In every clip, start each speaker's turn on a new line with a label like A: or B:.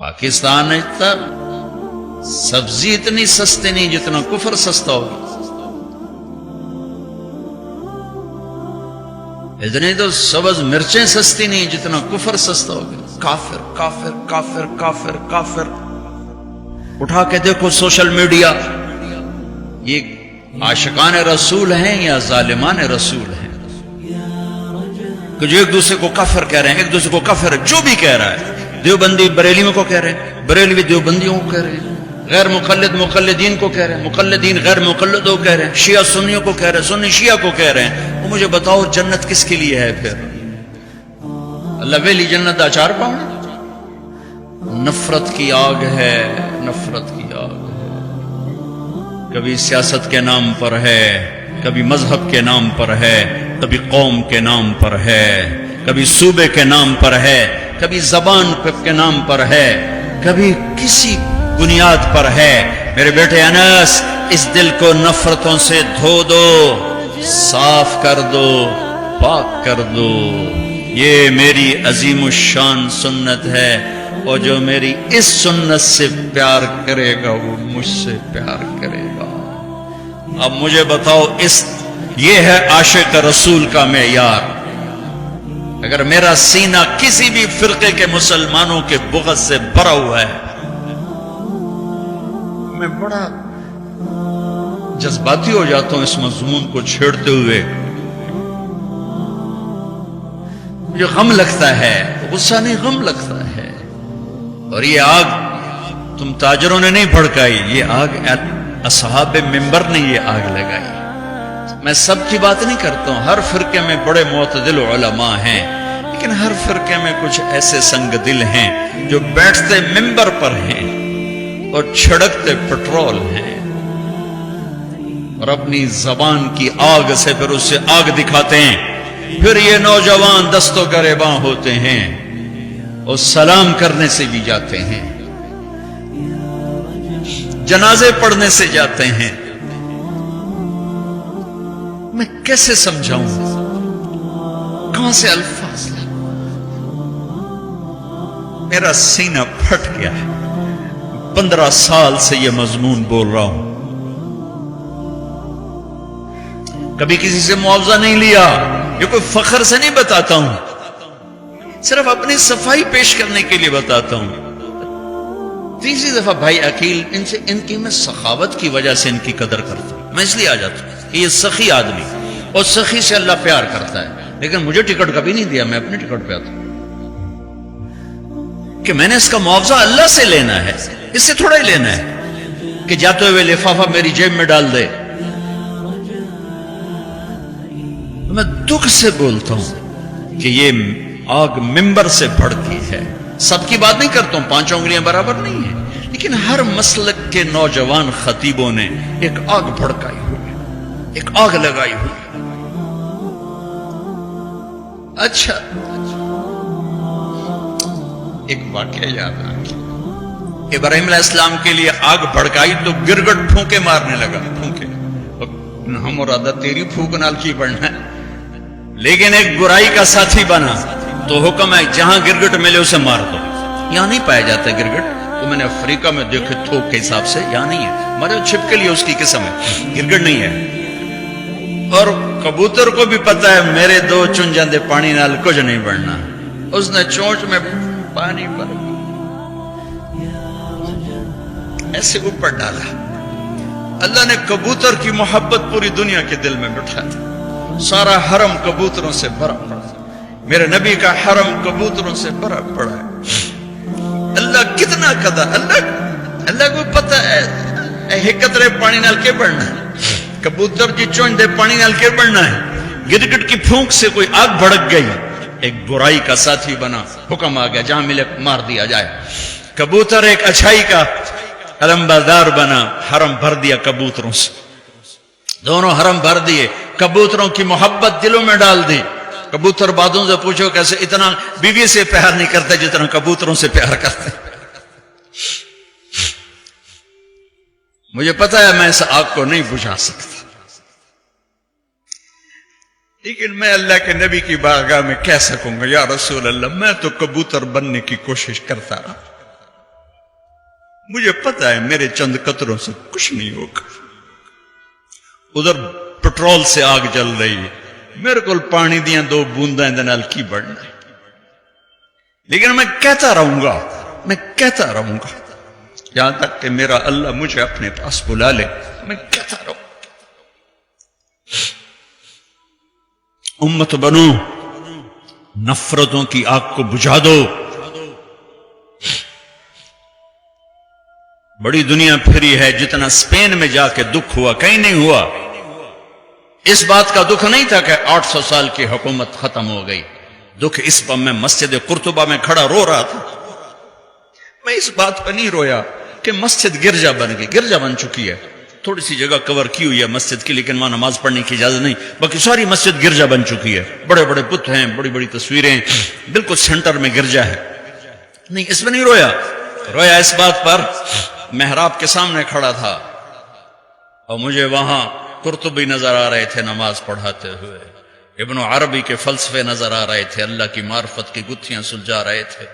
A: پاکستان میں سبزی اتنی سستی نہیں جتنا کفر سستا ہوگا. اتنی تو سبز مرچیں سستی نہیں جتنا کفر سستا ہوگا. کافر کافر کافر کافر کافر. اٹھا کے دیکھو سوشل میڈیا، یہ عاشقان رسول ہیں یا ظالمان رسول ہیں؟ کہ جو ایک دوسرے کو کافر کہہ رہے ہیں، ایک دوسرے کو کافر جو بھی کہہ رہا ہے. دیوبندی بریلیوں کو کہہ رہے ہیں، بریلوی دیوبندیوں کو کہہ رہے ہیں، غیر مقلد مقلدین کو کہہ رہے ہیں، مقلدین غیر مقلدوں کو کہہ رہے ہیں، شیعہ سنیوں کو کہہ رہے ہیں، سنی شیعہ کو کہہ رہے ہیں. وہ مجھے بتاؤ جنت کس کے لیے ہے پھر؟ اللہ ویلی جنت دا چار پاؤں؟ نفرت کی آگ ہے، نفرت کی آگ ہے. کبھی سیاست کے نام پر ہے، کبھی مذہب کے نام پر ہے، کبھی قوم کے نام پر ہے، کبھی صوبے کے نام پر ہے، کبھی زبان کے نام پر ہے، کبھی کسی بنیاد پر ہے. میرے بیٹے انس، اس دل کو نفرتوں سے دھو دو، صاف کر دو، پاک کر دو. یہ میری عظیم الشان سنت ہے، اور جو میری اس سنت سے پیار کرے گا وہ مجھ سے پیار کرے گا. اب مجھے بتاؤ، یہ ہے عاشق رسول کا معیار. اگر میرا سینہ کسی بھی فرقے کے مسلمانوں کے بغض سے بھرا ہوا ہے، میں بڑا جذباتی ہو جاتا ہوں اس مضمون کو چھیڑتے ہوئے. مجھے غم لگتا ہے، غصہ نہیں، غم لگتا ہے. اور یہ آگ تم تاجروں نے نہیں بھڑکائی، یہ آگ اصحاب منبر نے یہ آگ لگائی. میں سب کی بات نہیں کرتا ہوں، ہر فرقے میں بڑے معتدل علماء ہیں، لیکن ہر فرقے میں کچھ ایسے سنگ دل ہیں جو بیٹھتے منبر پر ہیں اور چھڑکتے پٹرول ہیں، اور اپنی زبان کی آگ سے پھر اسے آگ دکھاتے ہیں. پھر یہ نوجوان دست و گریباں ہوتے ہیں اور سلام کرنے سے بھی جاتے ہیں، جنازے پڑھنے سے جاتے ہیں. میں کیسے سمجھاؤں؟ کہاں سے الفاظ لیں؟ میرا سینہ پھٹ گیا ہے. 15 سال سے یہ مضمون بول رہا ہوں، کبھی کسی سے معاوضہ نہیں لیا. یہ کوئی فخر سے نہیں بتاتا ہوں، صرف اپنی صفائی پیش کرنے کے لیے بتاتا ہوں. تیسری دفعہ بھائی عقیل، ان کی میں سخاوت کی وجہ سے ان کی قدر کرتا ہوں. میں اس لیے آ جاتا ہوں کہ یہ سخی آدمی، اور سخی سے اللہ پیار کرتا ہے. لیکن مجھے ٹکٹ کبھی نہیں دیا، میں اپنی ٹکٹ پہ آتا ہوں کہ میں نے اس کا معاوضہ اللہ سے لینا ہے، اس سے تھوڑا ہی لینا ہے کہ جاتے ہوئے لفافہ میری جیب میں ڈال دے. میں دکھ سے بولتا ہوں کہ یہ آگ منبر سے بھڑکی ہے. سب کی بات نہیں کرتا ہوں، 5 انگلیاں برابر نہیں ہیں، لیکن ہر مسلک کے نوجوان خطیبوں نے ایک آگ بھڑکائی ہوئی، ایک آگ لگائی ہوئی. اچھا، ایک واقعہ یاد آ گیا. ابراہیم علیہ السلام کے لیے آگ بھڑکائی تو گرگٹ پھونکے مارنے لگا. پھونکے ہم مرادہ تیری پھونک نال کی بڑھنا ہے، لیکن ایک برائی کا ساتھی بنا تو حکم ہے جہاں گرگٹ ملے اسے مار دو. یہاں نہیں پایا جاتا گرگٹ، وہ میں نے افریقہ میں دیکھے تھوک کے حساب سے، یہاں نہیں ہے. مارے چھپ کے لیے اس کی قسم ہے، گرگٹ نہیں ہے. اور کبوتر کو بھی پتا ہے میرے 2 چن جاندے پانی نال کچھ نہیں بڑھنا. اس نے چونچ میں پانی پر ایسے اوپر ڈالا. اللہ نے کبوتر کی محبت پوری دنیا کے دل میں بٹھا دی. سارا حرم کبوتروں سے بھرا پڑا. میرے نبی کا حرم کبوتروں سے بھرا پڑا ہے. اللہ کتنا قدر، اللہ کو پتہ ہے ایک قطرے پانی نال کے بڑھنا ہے. کبوتر کی چونچ دے پانی نال کے بڑھنا ہے. گرگٹ کی پھونک سے کوئی آگ بھڑک گئی، ایک برائی کا ساتھی بنا، حکم آ گیا جہاں ملے مار دیا جائے. کبوتر ایک اچھائی کا علمبردار بنا، حرم بھر دیا کبوتروں سے. دونوں حرم بھر دیے، کبوتروں کی محبت دلوں میں ڈال دی. کبوتر بادوں سے پوچھو کیسے اتنا بیوی سے پیار نہیں کرتے جتنا کبوتروں سے پیار کرتے. مجھے پتا ہے میں اس آگ کو نہیں بجھا سکتا، لیکن میں اللہ کے نبی کی بارگاہ میں کہہ سکوں گا یا رسول اللہ میں تو کبوتر بننے کی کوشش کرتا رہا. مجھے پتا ہے میرے چند قطروں سے کچھ نہیں ہوگا. ادھر پٹرول سے آگ جل رہی ہے, میرے کو پانی دیا 2 بونداں دے نال کی بڑھنا ہے, لیکن میں کہتا رہوں گا, میں کہتا رہوں گا یہاں تک کہ میرا اللہ مجھے اپنے پاس بلا لے. میں کہتا رہوں. امت بنو, نفرتوں کی آگ کو بجھا دو. بڑی دنیا پھری ہے, جتنا اسپین میں جا کے دکھ ہوا کہیں نہیں ہوا. اس بات کا دکھ نہیں تھا کہ 800 سال کی حکومت ختم ہو گئی. دکھ اس پر میں مسجد قرطبہ میں کھڑا رو رہا تھا. میں اس بات پر نہیں رویا کہ مسجد گرجا بن گئی. گرجا بن چکی ہے, تھوڑی سی جگہ کور کی ہوئی ہے مسجد کی, لیکن وہاں نماز پڑھنے کی اجازت نہیں. باقی ساری مسجد گرجا بن چکی ہے. بڑے بڑے بت ہیں, بڑی بڑی تصویریں, بالکل سینٹر میں گرجا ہے. نہیں, اس میں نہیں رویا. رویا اس بات پر, محراب کے سامنے کھڑا تھا اور مجھے وہاں قرطبی نظر آ رہے تھے نماز پڑھاتے ہوئے, ابن عربی کے فلسفے نظر آ رہے تھے, اللہ کی معرفت کی گتھیاں سلجھا رہے تھے,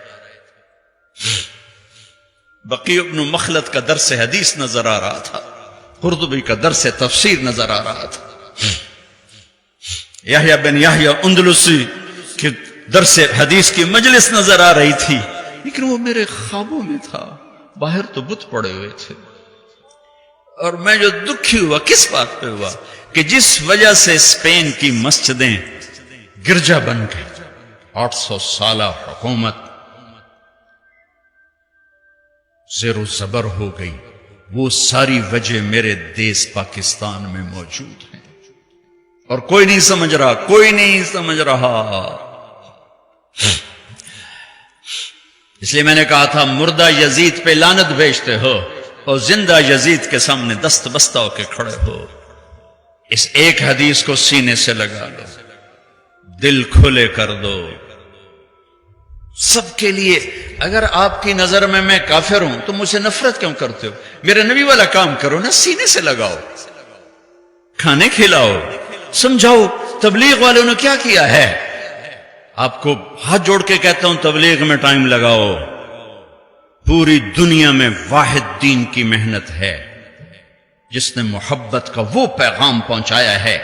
A: بقی ابن مخلد کا درس حدیث نظر آ رہا تھا, قرطبی کا درس تفسیر نظر آ رہا تھا, یحییٰ بن یحییٰ اندلسی کے درس حدیث کی مجلس نظر آ رہی تھی. لیکن وہ میرے خوابوں میں تھا, باہر تو بت پڑے ہوئے تھے. اور میں جو دکھی ہوا کس بات پہ ہوا کہ جس وجہ سے اسپین کی مسجدیں گرجا بن گئی, 800 سالہ حکومت زیر و زبر ہو گئی, وہ ساری وجہ میرے دیس پاکستان میں موجود ہیں اور کوئی نہیں سمجھ رہا, کوئی نہیں سمجھ رہا. اس لیے میں نے کہا تھا مردہ یزید پہ لعنت بھیجتے ہو اور زندہ یزید کے سامنے دست بستہ ہو کے کھڑے ہو. اس ایک حدیث کو سینے سے لگا لو, دل کھلے کر دو سب کے لیے. اگر آپ کی نظر میں کافر ہوں تو مجھ سے نفرت کیوں کرتے ہو؟ میرے نبی والا کام کرو نا, سینے سے لگاؤ, کھانے کھلاؤ, سمجھاؤ. تبلیغ والوں نے کیا کیا ہے؟ آپ کو ہاتھ جوڑ کے کہتا ہوں تبلیغ میں ٹائم لگاؤ. پوری دنیا میں واحد دین کی محنت ہے جس نے محبت کا وہ پیغام پہنچایا ہے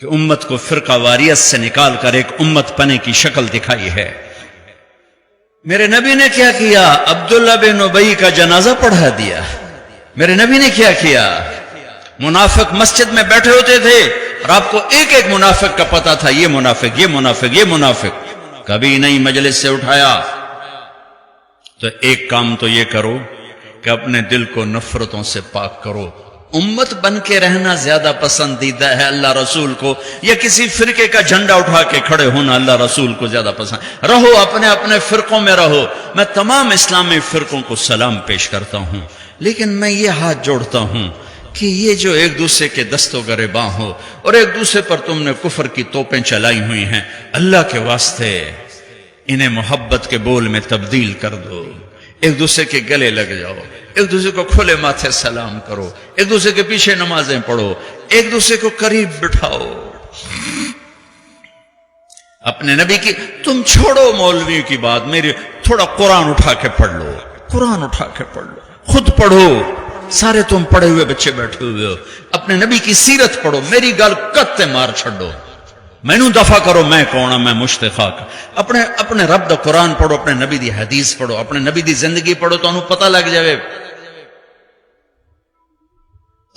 A: کہ امت کو فرقہ واریت سے نکال کر ایک امت پنے کی شکل دکھائی ہے. میرے نبی نے کیا کیا؟ عبداللہ بن ابی کا جنازہ پڑھا دیا. میرے نبی نے کیا کیا؟ منافق مسجد میں بیٹھے ہوتے تھے اور آپ کو ایک ایک منافق کا پتا تھا, یہ منافق, یہ منافق, یہ منافق. کبھی نہیں مجلس سے اٹھایا. تو ایک کام تو یہ کرو کہ اپنے دل کو نفرتوں سے پاک کرو. امت بن کے رہنا زیادہ پسندیدہ ہے اللہ رسول کو, یا کسی فرقے کا جھنڈا اٹھا کے کھڑے ہونا اللہ رسول کو زیادہ پسند؟ رہو اپنے اپنے فرقوں میں رہو. میں تمام اسلامی فرقوں کو سلام پیش کرتا ہوں, لیکن میں یہ ہاتھ جوڑتا ہوں کہ یہ جو ایک دوسرے کے دستوں گریباں ہو اور ایک دوسرے پر تم نے کفر کی توپیں چلائی ہوئی ہیں, اللہ کے واسطے انہیں محبت کے بول میں تبدیل کر دو. ایک دوسرے کے گلے لگ جاؤ, ایک دوسرے کو کھلے ماتھے سلام کرو, ایک دوسرے کے پیچھے نمازیں پڑھو, ایک دوسرے کو قریب بٹھاؤ. اپنے نبی کی, تم چھوڑو مولوی کی بات, میری تھوڑا قرآن اٹھا کے پڑھ لو, قرآن اٹھا کے پڑھ لو, خود پڑھو. سارے تم پڑھے ہوئے بچے بیٹھے ہوئے ہو, اپنے نبی کی سیرت پڑھو. میری گل کتے مار چھڑو, مینوں دفع کرو, میں کون ہاں, میں مشتخاق. اپنے رب دا قرآن پڑھو, اپنے نبی دی حدیث پڑھو, اپنے نبی دی زندگی پڑھو, تو انہوں پتہ لگ جائے.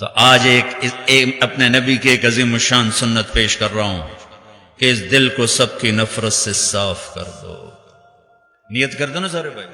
A: تو آج ایک اپنے نبی کی ایک عظیم الشان سنت پیش کر رہا ہوں کہ اس دل کو سب کی نفرت سے صاف کر دو. نیت کر دو نا سارے بھائی.